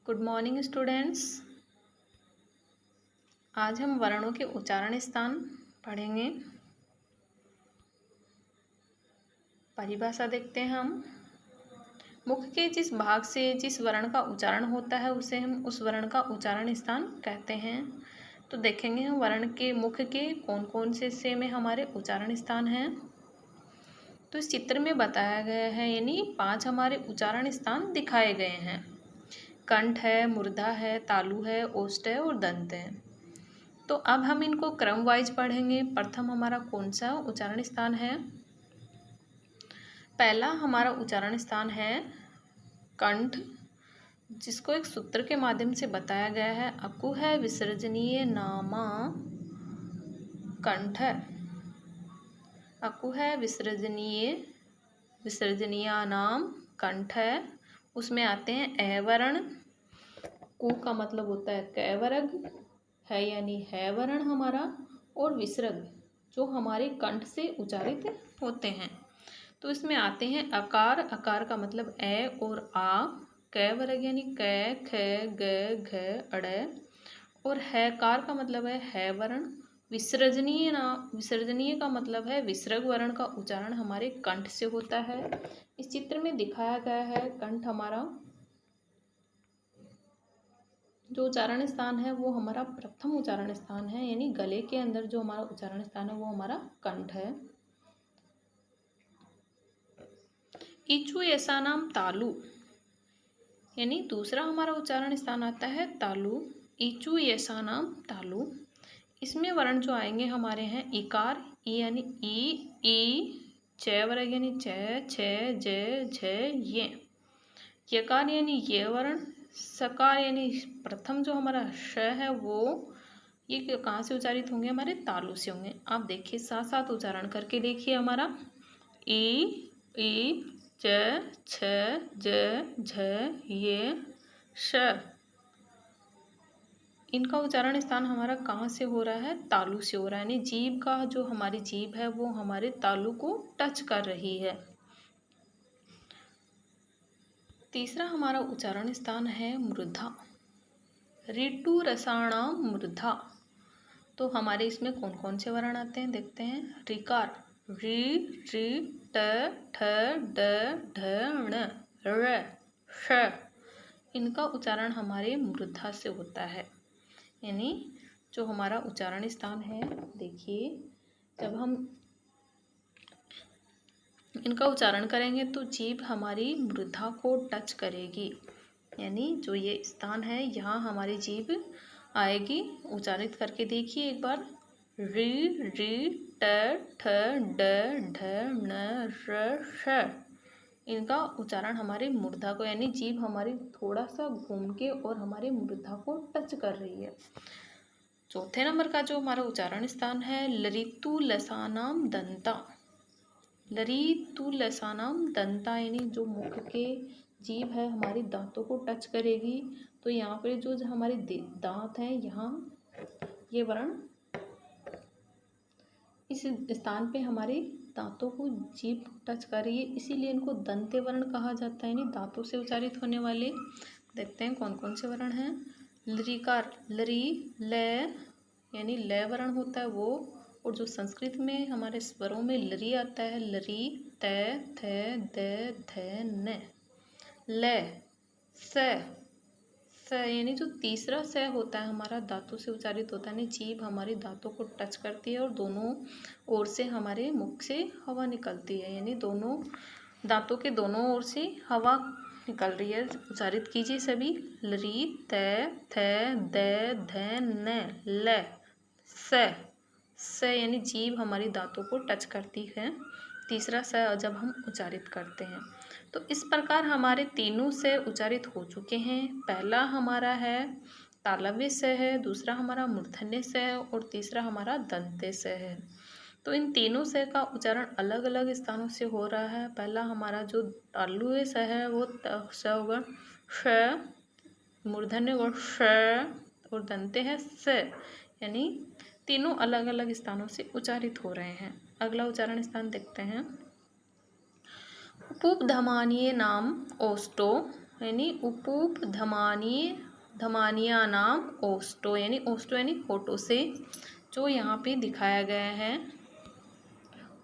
Good morning students. आज हम वर्णों के उच्चारण स्थान पढ़ेंगे। परिभाषा देखते हैं हम। मुख के जिस भाग से जिस वर्ण का उच्चारण होता है उसे हम उस वर्ण का उच्चारण स्थान कहते हैं। तो देखेंगे हम वर्ण के मुख के कौन कौन से हिस्से में हमारे उच्चारण स्थान हैं। तो इस चित्र में बताया गया है, यानी 5 हमारे उच्चारण स्थान दिखाए गए हैं। कंठ है, मूर्धा है, तालु है, ओष्ठ है और दंत है। तो अब हम इनको क्रम वाइज पढ़ेंगे। प्रथम हमारा कौन सा उच्चारण स्थान है? पहला हमारा उच्चारण स्थान है कंठ, जिसको एक सूत्र के माध्यम से बताया गया है। अकु है विसर्जनीय नामा कंठ है। अकु है विसर्जनीय नाम कंठ है। उसमें आते हैं ए वर्ण। कु का मतलब होता है क वर्ग है, यानी है वर्ण हमारा, और विसर्ग जो हमारे कंठ से उच्चारित होते हैं। तो इसमें आते हैं अकार। अकार का मतलब ए और आ। क वर्ग यानी क, ख, ग, घ, अड़। और हैकार का मतलब है वर्ण। विसर्जनीय का मतलब है विसर्ग वर्ण का उच्चारण हमारे कंठ से होता है। इस चित्र में दिखाया गया है कंठ हमारा जो उच्चारण स्थान है वो हमारा प्रथम उच्चारण स्थान है, यानी गले के अंदर जो हमारा उच्चारण स्थान है वो हमारा कंठ है। इचु ऐसा नाम तालु, यानी दूसरा हमारा उच्चारण स्थान आता है तालु। इचु ऐसा नाम तालु। इसमें वर्ण जो आएंगे हमारे हैं इकार, ई यानी ई, च वर्ग यानी च, छ, ज, झ, ये। यकार यानी ये वर्ण। सकार यानी प्रथम जो हमारा श है वो ये कहाँ से उच्चारित होंगे? हमारे तालु से होंगे। आप देखिए साथ साथ उच्चारण करके देखिए हमारा ई, च, छ, ज, झ, ये, श। इनका उच्चारण स्थान हमारा कहाँ से हो रहा है? तालु से हो रहा है, यानी जीभ का जो हमारी जीभ है वो हमारे तालु को टच कर रही है। तीसरा हमारा उच्चारण स्थान है मूर्धा। ऋतु रसाणाम मूर्धा। तो हमारे इसमें कौन कौन से वर्ण आते हैं देखते हैं। ऋकार ऋ, ट, ठ, ड, ढ, ण, र, श। इनका उच्चारण हमारे मूर्धा से होता है, यानी जो हमारा उच्चारण स्थान है, देखिए जब हम इनका उच्चारण करेंगे तो जीभ हमारी मूर्धा को टच करेगी, यानी जो ये स्थान है यहाँ हमारी जीभ आएगी। उच्चारित करके देखिए एक बार। ऋ, ट, ठ, ड, ढ, ण, र, श। इनका उच्चारण हमारे मूर्धा को, यानी जीभ हमारी थोड़ा सा घूम के और हमारे मूर्धा को टच कर रही है। चौथे नंबर का जो हमारा उच्चारण स्थान है लरितु लसानाम दंता। लरितु लसानाम दंता, यानी जो मुख के जीभ है हमारी दांतों को टच करेगी। तो यहाँ पर जो हमारे दांत हैं यहाँ ये वर्ण इस स्थान पे हमारे दांतों को जीभ टच कर रही है, इसीलिए इनको दंते वर्ण कहा जाता है, यानी दांतों से उच्चारित होने वाले। देखते हैं कौन कौन से वर्ण हैं। लरिकार लरी, ल यानी ल वर्ण होता है वो, और जो संस्कृत में हमारे स्वरों में लरी आता है, लरी, त, थ, द, ध, न। ल, स यानी जो तीसरा स होता है हमारा दांतों से उच्चारित होता है, यानी जीभ हमारी दांतों को टच करती है और दोनों ओर से हमारे मुख से हवा निकलती है, यानी दोनों दांतों के दोनों ओर से हवा निकल रही है। उच्चारित कीजिए सभी। लरी, त, थ, द, ध, न, ल, स यानी जीभ हमारी दांतों को टच करती है, तीसरा स जब हम उच्चारित करते हैं। तो इस प्रकार हमारे तीनों से उच्चारित हो चुके हैं। पहला हमारा है तालव्य स है, दूसरा हमारा मूर्धन्य स है और तीसरा हमारा दंत्य स है। तो इन तीनों स का उच्चारण अलग अलग स्थानों से हो रहा है। पहला हमारा जो तालव्य स है वो स होगा श, मूर्धन्य होगा श और दंत्य है स, यानी तीनों अलग अलग स्थानों से उच्चारित हो रहे हैं। अगला उच्चारण स्थान देखते हैं। उपधमानीय नाम ओष्टो, यानी उपूप धमानिया नाम ओस्टो, यानी ओस्टो यानी होठों से, जो यहाँ पे दिखाया गया है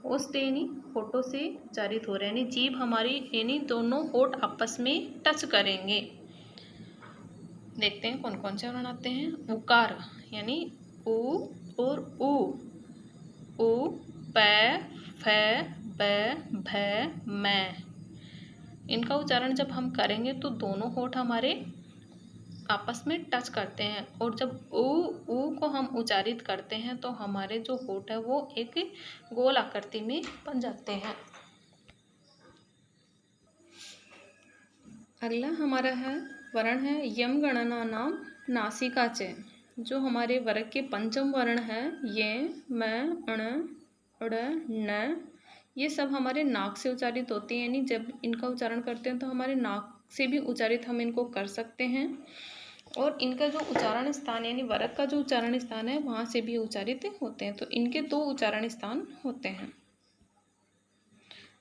ओस्ट यानी होठों से उच्चारित हो रहे हैं, यानी जीभ हमारी यानी दोनों होठ आपस में टच करेंगे। देखते हैं कौन कौन से वर्ण आते हैं। उकार यानी उ और उ, पै फै बै भै मै, इनका उच्चारण जब हम करेंगे तो दोनों होठ हमारे आपस में टच करते हैं, और जब उ को हम उच्चारित करते हैं तो हमारे जो होठ है वो एक गोल आकृति में बन जाते हैं। अगला हमारा है वर्ण है यम गणना नाम नासिका च, जो हमारे वर्ग के पंचम वर्ण है ये म अण उड़ न, ये सब हमारे नाक से उच्चारित होते हैं, यानी जब इनका उच्चारण करते हैं तो हमारे नाक से भी उच्चारित हम इनको कर सकते हैं, और इनका जो उच्चारण स्थान यानी वर्ग का जो उच्चारण स्थान है वहाँ से भी उच्चारित होते हैं, तो इनके दो उच्चारण स्थान होते हैं।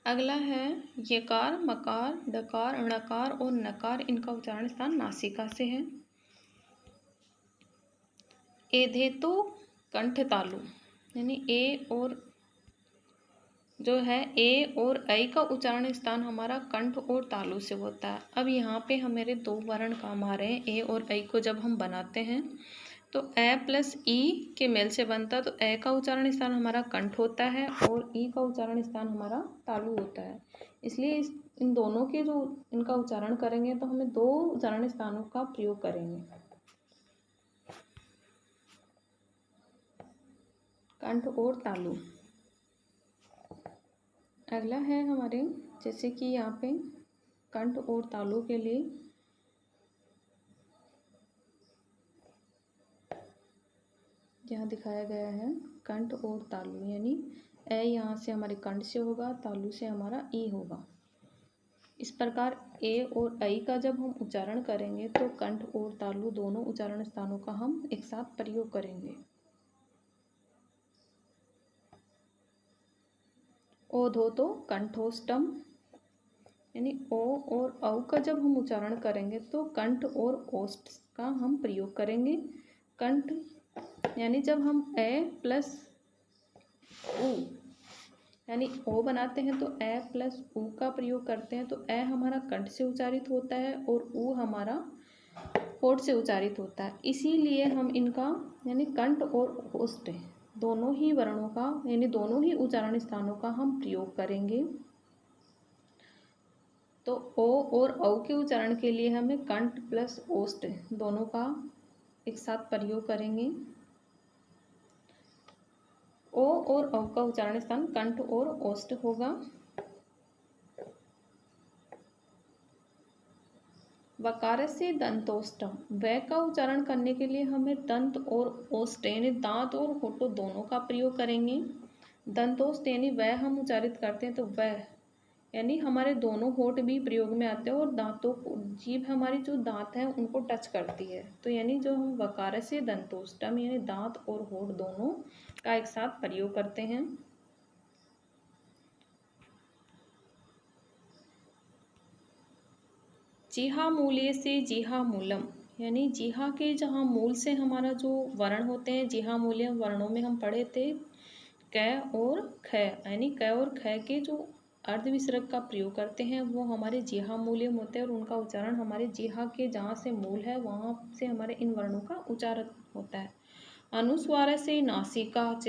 अगला है यकार मकार डकार णकार और नकार, इनका उच्चारण स्थान नासिका से है। एधेतु कंठ तालु, यानी ए और जो है ए और ऐ का उच्चारण स्थान हमारा कंठ और तालु से होता है। अब यहाँ पे हमारे दो वर्ण काम आ रहे हैं। ए और ऐ को जब हम बनाते हैं तो ए प्लस ई के मेल से बनता है, तो ए का उच्चारण स्थान हमारा कंठ होता है और ई का उच्चारण स्थान हमारा तालु होता है। इसलिए इन दोनों के जो इनका उच्चारण करेंगे तो हमें दो उच्चारण स्थानों का प्रयोग करेंगे, कंठ और तालु। अगला है हमारे जैसे कि यहाँ पे कंठ और तालु के लिए यहाँ दिखाया गया है कंठ और तालु, यानी ए यहाँ से हमारे कंठ से होगा, तालु से हमारा ई होगा। इस प्रकार ए और ऐ का जब हम उच्चारण करेंगे तो कंठ और तालु दोनों उच्चारण स्थानों का हम एक साथ प्रयोग करेंगे। ओधो तो कंठोष्टम, यानी ओ और औ का जब हम उच्चारण करेंगे तो कंठ और ओष्ठ का हम प्रयोग करेंगे। कंठ यानी जब हम ए प्लस उ यानी ओ बनाते हैं तो ए प्लस उ का प्रयोग करते हैं, तो ए हमारा कंठ से उच्चारित होता है और उ हमारा होठ से उच्चारित होता है। इसीलिए हम इनका यानी कंठ और ओष्ठ दोनों ही वर्णों का यानी दोनों ही उच्चारण स्थानों का हम प्रयोग करेंगे। तो ओ और औ के उच्चारण के लिए हमें कंठ प्लस ओष्ठ दोनों का एक साथ प्रयोग करेंगे। ओ और औ का उच्चारण स्थान कंठ और ओष्ठ होगा। वकार से दंतोष्टम, व का उच्चारण करने के लिए हमें दंत और ओष्ठ यानी दांत और होठों दोनों का प्रयोग करेंगे। दंतोष्ठ यानी वह हम उच्चारित करते हैं तो वह यानी हमारे दोनों होठ भी प्रयोग में आते हैं और दांतों को जीभ हमारी जो दांत है उनको टच करती है, तो यानी जो हम वकार से दंतोष्टम यानी दांत और होठ दोनों का एक साथ प्रयोग करते हैं। जिहा मूल्य से जिहा मूलम, यानी जिहा के जहाँ मूल से हमारा जो वर्ण होते हैं, जिहा मूल्य वर्णों में हम पढ़े थे क और ख, यानी क और ख के जो अर्ध विसर्ग का प्रयोग करते हैं वो हमारे जिहा मूल्यम होते हैं और उनका उच्चारण हमारे जिहा के जहाँ से मूल है वहाँ से हमारे इन वर्णों का उच्चारण होता है। अनुस्वार से नासिका च,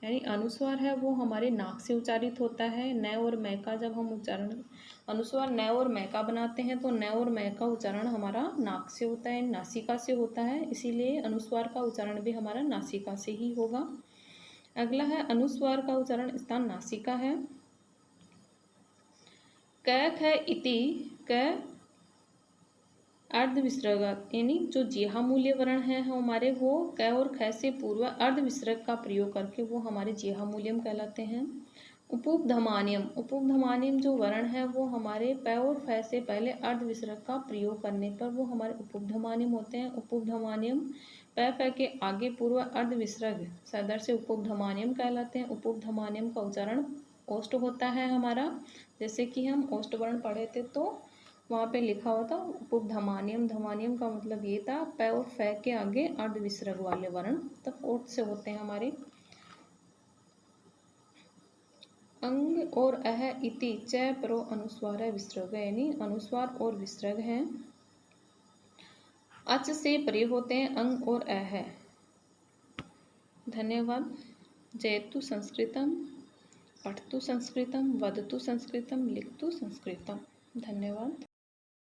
यानी अनुस्वार है वो हमारे नाक से उच्चारित होता है। न और मै का जब हम उच्चारण अनुस्वार न और मै का बनाते हैं तो न और मै का उच्चारण हमारा नाक से होता है, नासिका से होता है, इसीलिए अनुस्वार का उच्चारण भी हमारा नासिका से ही होगा। अगला है अनुस्वार का उच्चारण स्थान नासिका है। क ख इति, क अर्ध विसर्ग यानी जो जिहा मूल्य वर्ण है हमारे वो क और ख से पूर्व अर्ध विसर्ग का प्रयोग करके वो हमारे जिहा मूल्यम कहलाते हैं। उपधमानियम, उपधमानियम जो वर्ण है वो हमारे प और फ से पहले अर्ध विसर्ग का प्रयोग करने पर वो हमारे उपधमानियम होते हैं। उपधमानियम प फ के आगे पूर्व अर्ध विसर्ग सदर से उपधमानियम कहलाते हैं। उपधमानियम का उच्चारण ओष्ठ होता है हमारा, जैसे कि हम ओष्ठ वर्ण पढ़े थे तो वहाँ पे लिखा हुआ था उपधमानियम। धमानियम का मतलब ये था प और फै के आगे अर्ध विसर्ग वाले वर्ण तब ओठ से होते हैं हमारे। अंग और अह इति च परो अनुस्वार विसर्ग, यानी अनुस्वार और विसर्ग हैं। अच से परे होते हैं अंग और अह। धन्यवाद। जयतु संस्कृतम, पठतु संस्कृतम, वदतु संस्कृतम, लिखतु संस्कृतम। धन्यवाद।